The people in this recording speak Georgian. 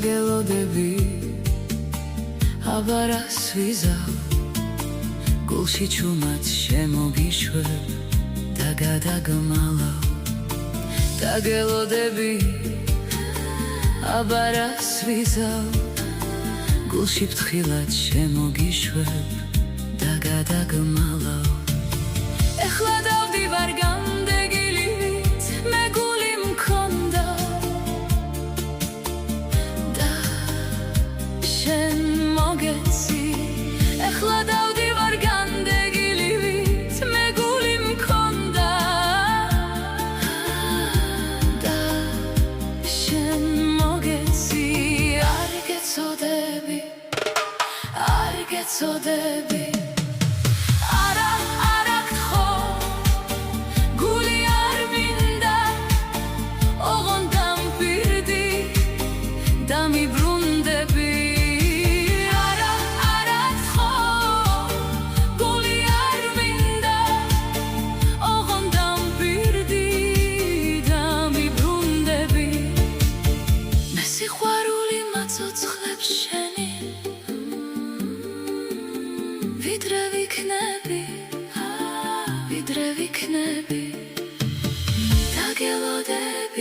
დაგელოდები აბარას ვიზავ გულში ჩუმად შემოგიშვებ და გადაგმალავ დაგელოდები აბარას ვიზავ გულში ფრთხილად შემოგიშვებ და გადაგმალავ ეხლა დავდივარ გამდეგილით მე გული მქონდა და შენ მოგეცი ეხლა დავდივარ გამდეგილით მე გული მქონდა და შენ მოგეცი არ გეცოდები არა გთხოვ გული არ მინდა ოღონდ დამპირდი დამიბრუნდები არა გთხოვ გული არ მინდა ოღონდ დამპირდი დამიბრუნდები მე სიყვარული მაწოცხლებს შენი ვიდრე ვიქნები დაგელოდები